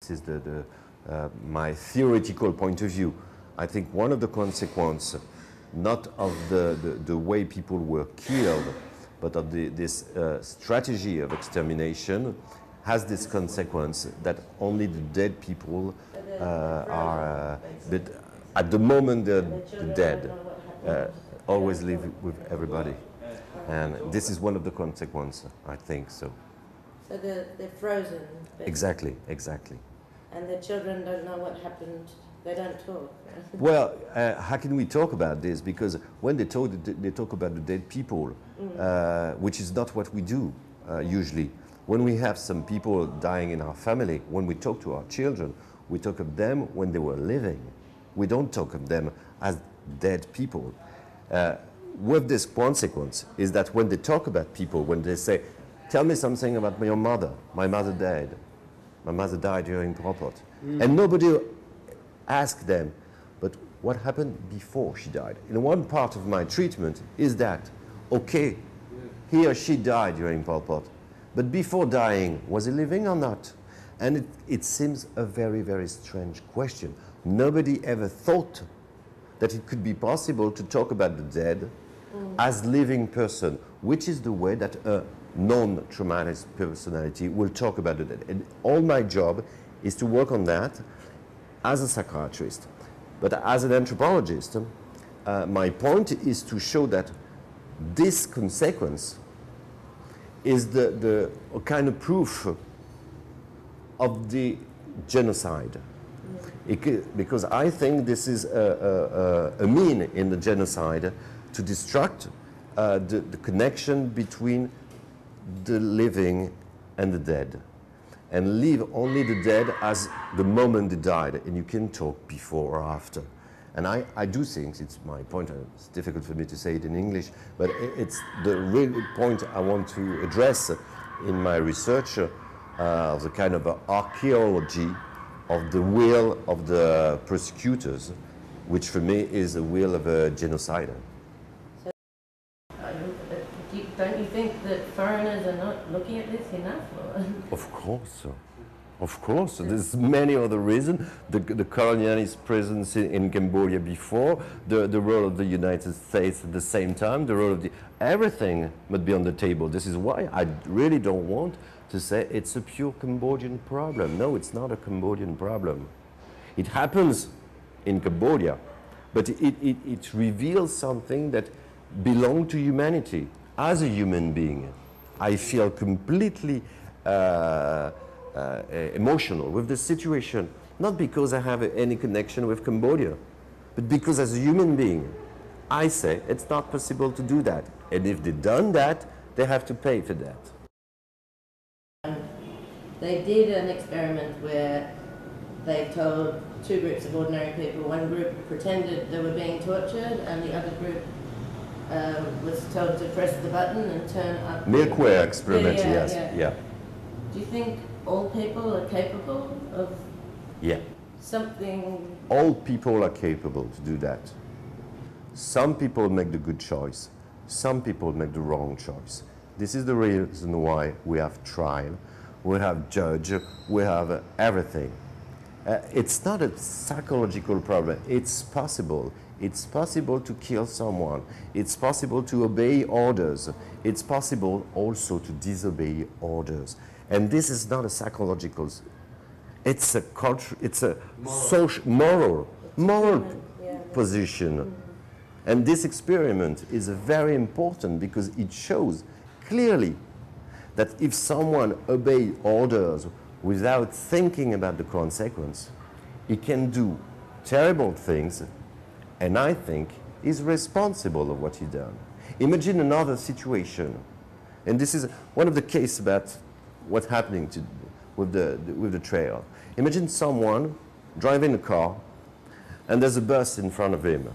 This is my theoretical point of view. I think one of the consequences, not of the way people were killed, but of this strategy of extermination, has this consequence that only the dead people are, but at the moment the dead always live with everybody. And this is one of the consequences, I think so. So they're frozen? Exactly, exactly. And the children don't know what happened, they don't talk? Well, how can we talk about this? Because when they talk about the dead people, which is not what we do usually. When we have some people dying in our family, when we talk to our children, we talk of them when they were living. We don't talk of them as dead people. With this consequence is that when they talk about people, when they say, tell me something about your mother, my mother died. My mother died during Pol Pot. And nobody asked them, but what happened before she died? And one part of my treatment is that, okay, he or she died during Pol Pot, but before dying, was he living or not? And it seems a very, very strange question. Nobody ever thought that it could be possible to talk about the dead as living person, which is the way that a non-traumatic personality will talk about the dead. And all my job is to work on that as a psychiatrist. But as an anthropologist, my point is to show that this consequence is the kind of proof of the genocide. Because I think this is a mean in the genocide to destruct the connection between the living and the dead, and leave only the dead as the moment they died, and you can talk before or after. And I do think, it's my point, it's difficult for me to say it in English, but it's the real point I want to address in my research, the kind of archaeology of the will of the persecutors, which for me is the will of a genocider. So, don't you think that foreigners are not looking at this enough? Of course. Of course, there's many other reasons. The colonialist presence in Cambodia before, the role of the United States at the same time, the role of everything must be on the table. This is why I really don't want to say it's a pure Cambodian problem. No, it's not a Cambodian problem. It happens in Cambodia, but it reveals something that belongs to humanity. As a human being, I feel completely emotional with the situation, not because I have any connection with Cambodia, but because as a human being, I say it's not possible to do that. And if they've done that, they have to pay for that. They did an experiment where they told two groups of ordinary people. One group pretended they were being tortured, and the other group was told to press the button and turn up. Milkware experiment, yes. Yeah. Do you think all people are capable of something? All people are capable to do that. Some people make the good choice. Some people make the wrong choice. This is the reason why we have trial, we have judge, we have everything. It's not a psychological problem. It's possible. It's possible to kill someone. It's possible to obey orders. It's possible also to disobey orders. And this is not a psychological, it's a culture, it's a social, moral position. And this experiment is very important because it shows clearly that if someone obeys orders without thinking about the consequence, he can do terrible things, and I think is responsible of what he done. Imagine another situation, and this is one of the cases about what's happening with the trail. Imagine someone driving a car, and there's a bus in front of him.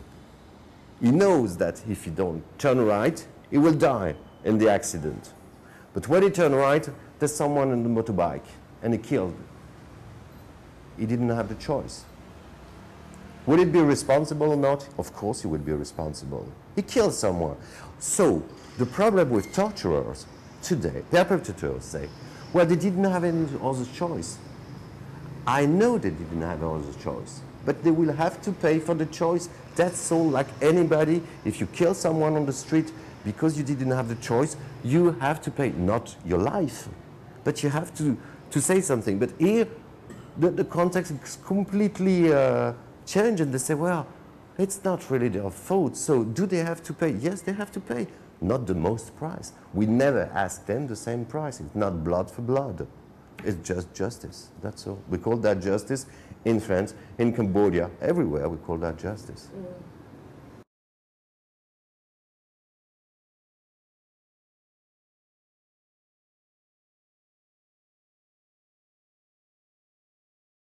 He knows that if he don't turn right, he will die in the accident. But when he turns right, there's someone on the motorbike, and he killed. He didn't have the choice. Would it be responsible or not? Of course he would be responsible. He killed someone. So the problem with torturers today, their perpetrators say, well, they didn't have any other choice. I know they didn't have other choice, but they will have to pay for the choice. That's all, like anybody. If you kill someone on the street because you didn't have the choice, you have to pay, not your life, but you have to say something. But here, the context is completely changed, and they say, well, it's not really their fault, so do they have to pay? Yes, they have to pay, not the most price. We never ask them the same price. It's not blood for blood. It's just justice, that's all. We call that justice in France, in Cambodia, everywhere we call that justice.